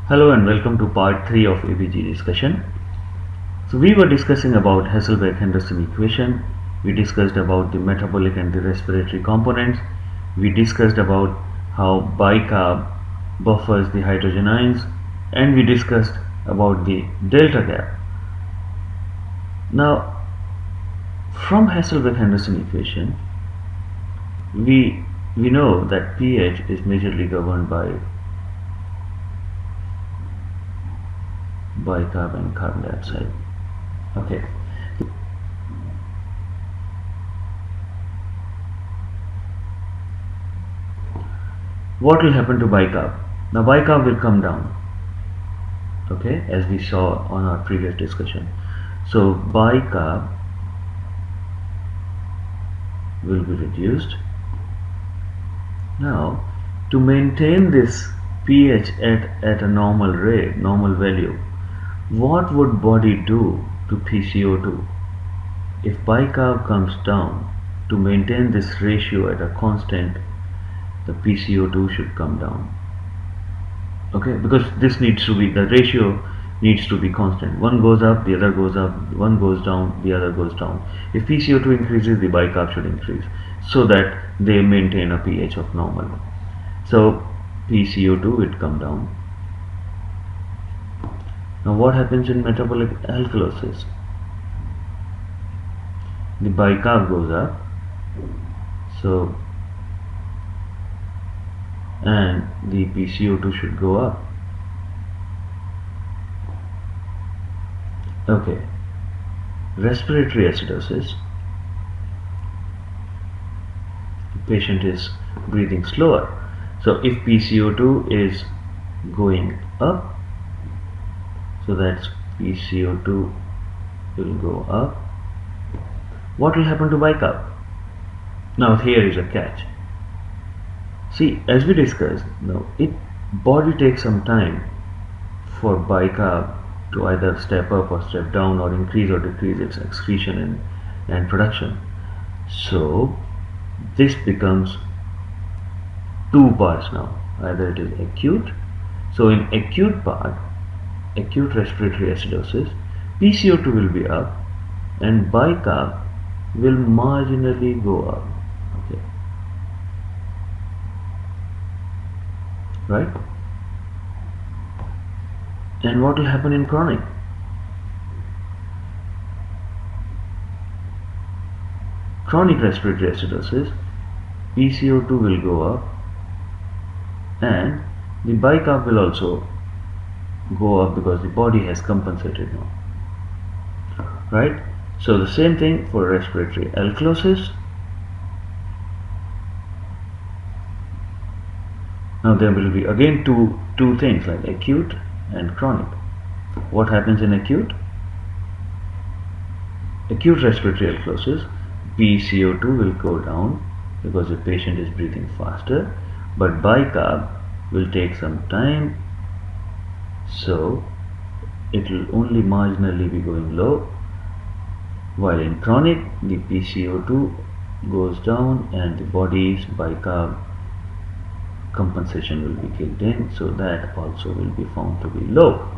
Hello and welcome to part 3 of ABG discussion. So we were discussing about Hasselbalch-Henderson equation. We discussed about the metabolic and the respiratory components. We discussed about how bicarb buffers the hydrogen ions, and we discussed about the delta gap. Now from Hasselbalch-Henderson equation we know that pH is majorly governed by bicarb and carbon dioxide. Okay. What will happen to bicarb? Now bicarb will come down, okay, as we saw on our previous discussion. So bicarb will be reduced. Now to maintain this pH at a normal rate, normal value, what would body do to PCO2? If bicarb comes down, to maintain this ratio at a constant, the PCO2 should come down. Okay, because this needs to be, the ratio needs to be constant. One goes up, the other goes up, one goes down, the other goes down. If PCO2 increases, the bicarb should increase, so that they maintain a pH of normal. So PCO2 will come down. Now what happens in metabolic alkalosis? The bicarb goes up, so and the PCO2 should go up. Okay, respiratory acidosis. The patient is breathing slower, so if PCO2 is going up, so that's PCO2 will go up. What will happen to bicarb? Now here is a catch. See, as we discussed, now body takes some time for bicarb to either step up or step down, or increase or decrease its excretion and production. So this becomes two parts now. Either it is acute. So in acute part, acute respiratory acidosis, PCO2 will be up and bicarb will marginally go up. Okay, right? And what will happen in chronic? Chronic respiratory acidosis, PCO2 will go up and the bicarb will also go up because the body has compensated now, right? So the same thing for respiratory alkalosis. Now there will be again two things, like acute and chronic. What happens in acute? Acute respiratory alkalosis, PCO2 will go down because the patient is breathing faster, but bicarb will take some time, so it will only marginally be going low. While in chronic, the PCO2 goes down and the body's bicarb compensation will be kicked in, so that also will be found to be low.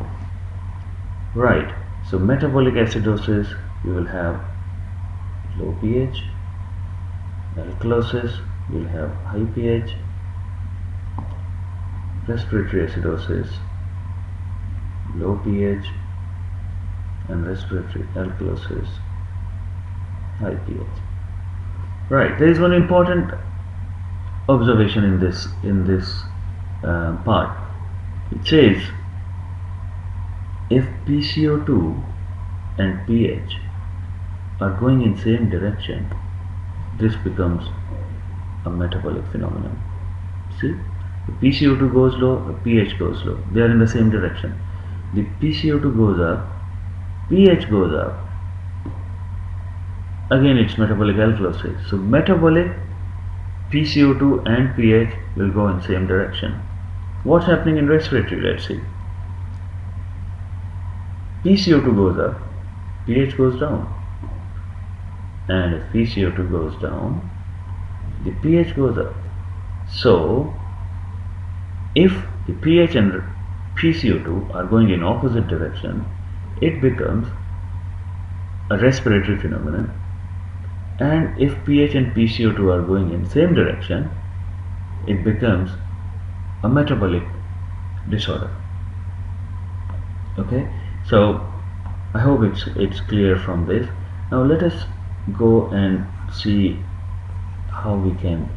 Right, so metabolic acidosis, you will have low pH, alkalosis, you will have high pH, respiratory acidosis, low pH, and respiratory alkalosis, high pH. Right, there is one important observation in this part. It says if PCO2 and pH are going in same direction, this becomes a metabolic phenomenon. See, the PCO2 goes low, the pH goes low, they are in the same direction. The PCO2 goes up, pH goes up, again it's metabolic alkalosis. So metabolic, PCO2 and pH will go in same direction. What's happening in respiratory? Let's see. PCO2 goes up, pH goes down, and if PCO2 goes down, the pH goes up. So if the pH and PCO2 are going in opposite direction, it becomes a respiratory phenomenon, and if pH and PCO2 are going in same direction, it becomes a metabolic disorder. Okay, so I hope it's clear from this. Now let us go and see how we can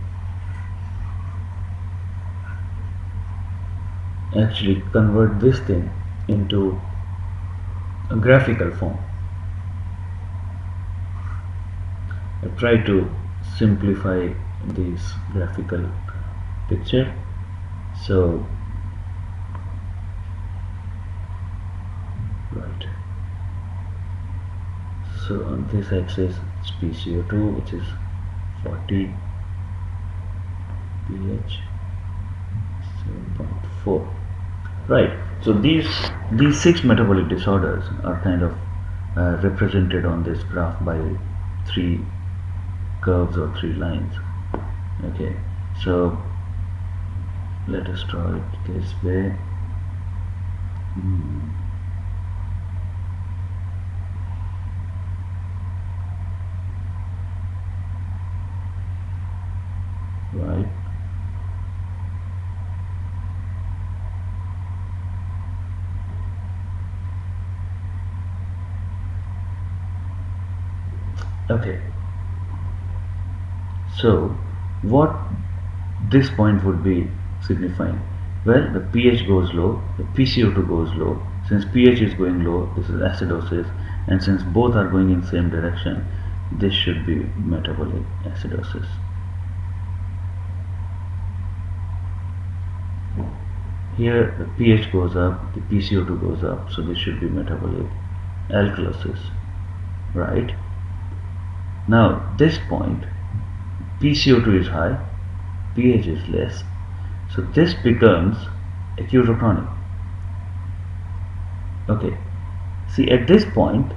actually convert this thing into a graphical form. I try to simplify this graphical picture. So right, so on this axis it's PCO2, which is 40, pH 7.4. Right, so these 6 metabolic disorders are kind of represented on this graph by 3 curves or 3 lines. Okay, so let us draw it this way. Right, okay, so what this point would be signifying? Well, the pH goes low, the PCO2 goes low. Since pH is going low, this is acidosis, and since both are going in same direction, this should be metabolic acidosis. Here the pH goes up, the PCO2 goes up, so this should be metabolic alkalosis, right? Now this point, PCO2 is high, pH is less, so this becomes acute or chronic. Okay, see at this point,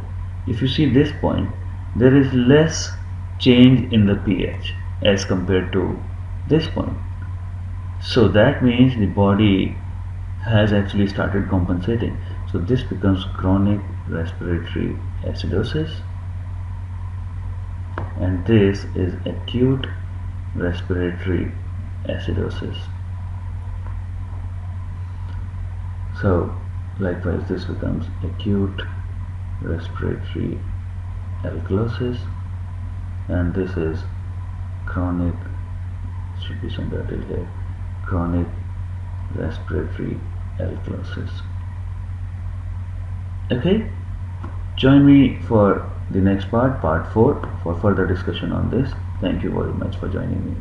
if you see this point, there is less change in the pH as compared to this point. So that means the body has actually started compensating. So this becomes chronic respiratory acidosis, and this is acute respiratory acidosis. So likewise this becomes acute respiratory alkalosis, and this is chronic, should be somewhere till here, chronic respiratory alkalosis. Okay, join me for the next part, part 4, for further discussion on this. Thank you very much for joining me.